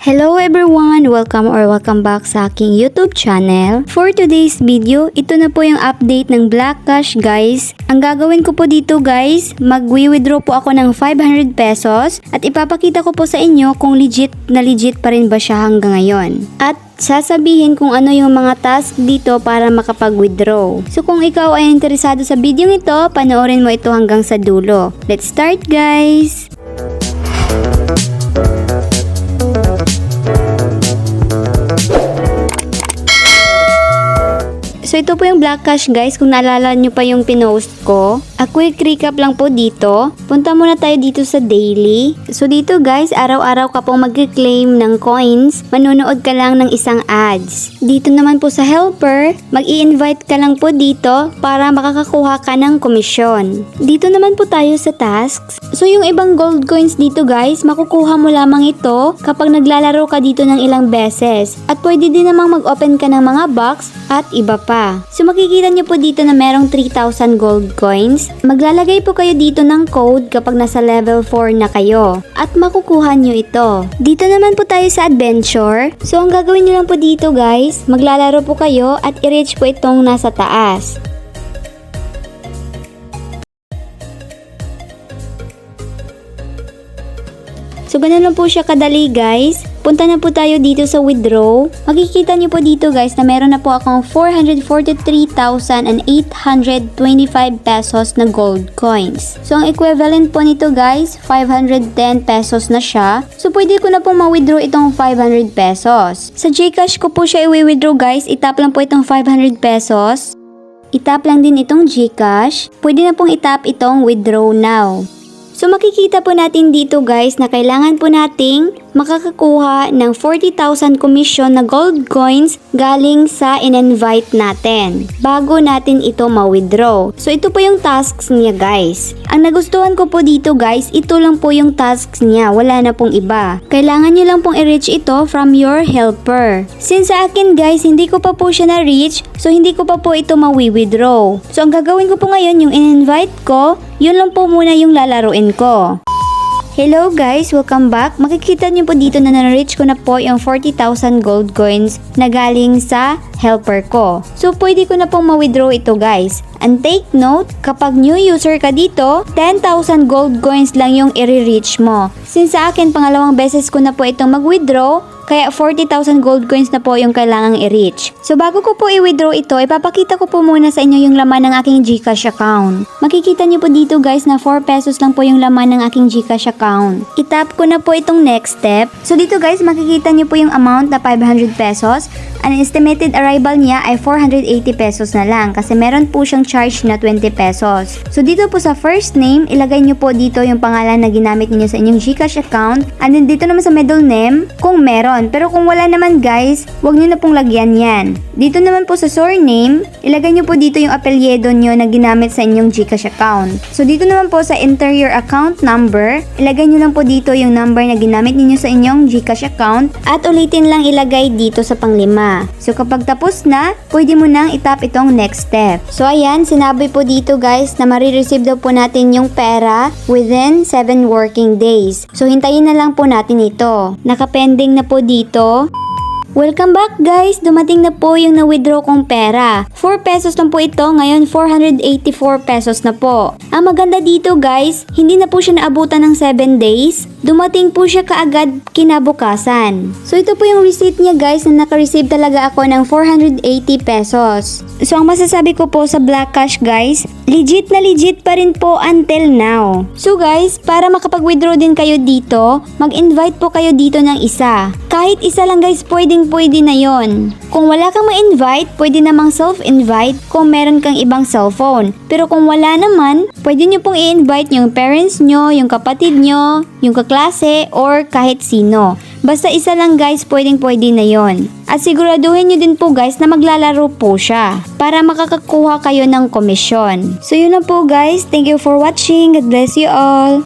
Hello everyone! Welcome back sa aking YouTube channel. For today's video, ito na po yung update ng Black Cash guys. Ang gagawin ko po dito guys, mag-withdraw po ako ng 500 pesos at ipapakita ko po sa inyo kung legit pa rin ba siya hanggang ngayon. At sasabihin kung ano yung mga task dito para makapag-withdraw. So kung ikaw ay interesado sa video ito, panoorin mo ito hanggang sa dulo. Let's start guys! So ito po yung Black Cash guys, kung naalala nyo pa yung pinost ko. A quick recap lang po dito. Punta muna tayo dito sa daily. So dito guys, araw-araw ka pong mag-claim ng coins, manonood ka lang ng isang ads. Dito naman po sa helper, mag-i-invite ka lang po dito para makakakuha ka ng komisyon. Dito naman po tayo sa tasks. So yung ibang gold coins dito guys, makukuha mo lamang ito kapag naglalaro ka dito ng ilang beses. At pwede din namang mag-open ka ng mga box at iba pa. So makikita nyo po dito na merong 3,000 gold coins. Maglalagay po kayo dito ng code kapag nasa level 4 na kayo. At makukuha nyo ito. Dito naman po tayo sa adventure. So ang gagawin nyo lang po dito guys, maglalaro po kayo at i-reach po itong nasa taas. So ganun lang po siya kadali guys. Punta na po tayo dito sa withdraw. Makikita niyo po dito guys na meron na po akong 443,825 pesos na gold coins. So ang equivalent po nito guys, 510 pesos na siya. So pwede ko na pong ma-withdraw itong 500 pesos. Sa GCash ko po siya i-withdraw guys. Itap lang po itong 500 pesos. Itap lang din itong GCash. Pwede na pong itap itong withdraw now. So makikita po natin dito guys na kailangan po nating makakakuha ng 40,000 commission na gold coins galing sa in-invite natin bago natin ito ma-withdraw. So ito po yung tasks niya guys. Ang nagustuhan ko po dito guys, ito lang po yung tasks niya, wala na pong iba. Kailangan nyo lang pong i-reach ito from your helper. Since sa akin guys, hindi ko pa po siya na-reach, so hindi ko pa po ito ma-withdraw. So ang gagawin ko po ngayon, yung in-invite ko, yun lang po muna yung lalaruin ko. Hello guys, welcome back. Makikita niyo po dito na na-reach ko na po yung 40,000 gold coins na galing sa helper ko. So pwede ko na pong ma-withdraw ito guys. And take note, kapag new user ka dito, 10,000 gold coins lang yung i-reach mo. Since sa akin, pangalawang beses ko na po itong mag-withdraw, kaya 40,000 gold coins na po yung kailangang i-reach. So bago ko po i-withdraw ito, ipapakita ko po muna sa inyo yung laman ng aking GCash account. Makikita niyo po dito guys na 4 pesos lang po yung laman ng aking GCash account. Itap ko na po itong next step. So dito guys, makikita niyo po yung amount na 500 pesos. Ang estimated arrival niya ay 480 pesos na lang kasi meron po siyang charge na 20 pesos. So dito po sa first name, ilagay niyo po dito yung pangalan na ginamit niyo sa inyong GCash account. And then dito naman sa middle name, kung meron. Pero kung wala naman guys, wag niyo na pong lagyan yan. Dito naman po sa surname, ilagay niyo po dito yung apelyido niyo na ginamit sa inyong GCash account. So dito naman po sa enter your account number, ilagay niyo lang po dito yung number na ginamit niyo sa inyong GCash account at ulitin lang ilagay dito sa panglima. So kapag tapos na, pwede mo nang itap itong next step. So ayan, sinabi po dito guys na marireceive daw po natin yung pera within 7 working days. So hintayin na lang po natin ito. Nakapending na po dito. Welcome back guys! Dumating na po yung na-withdraw kong pera. 4 pesos lang po ito, ngayon 484 pesos na po. Ang maganda dito guys, hindi na po siya naabutan ng 7 days. Dumating po siya kaagad kinabukasan. So ito po yung receipt niya guys na naka-receive talaga ako ng 480 pesos. So ang masasabi ko po sa Black Cash guys, legit na legit pa rin po until now. So guys, para makapag-withdraw din kayo dito, mag-invite po kayo dito ng isa. Kahit isa lang guys, pwede na yon. Kung wala kang ma-invite, pwede namang self-invite kung meron kang ibang cellphone. Pero kung wala naman, pwede nyo pong i-invite yung parents nyo, yung kapatid nyo, yung kaklase, or kahit sino. Basta isa lang guys, pwede na yon. At siguraduhin nyo din po guys na maglalaro po siya para makakakuha kayo ng komisyon. So yun na po guys, thank you for watching. God bless you all.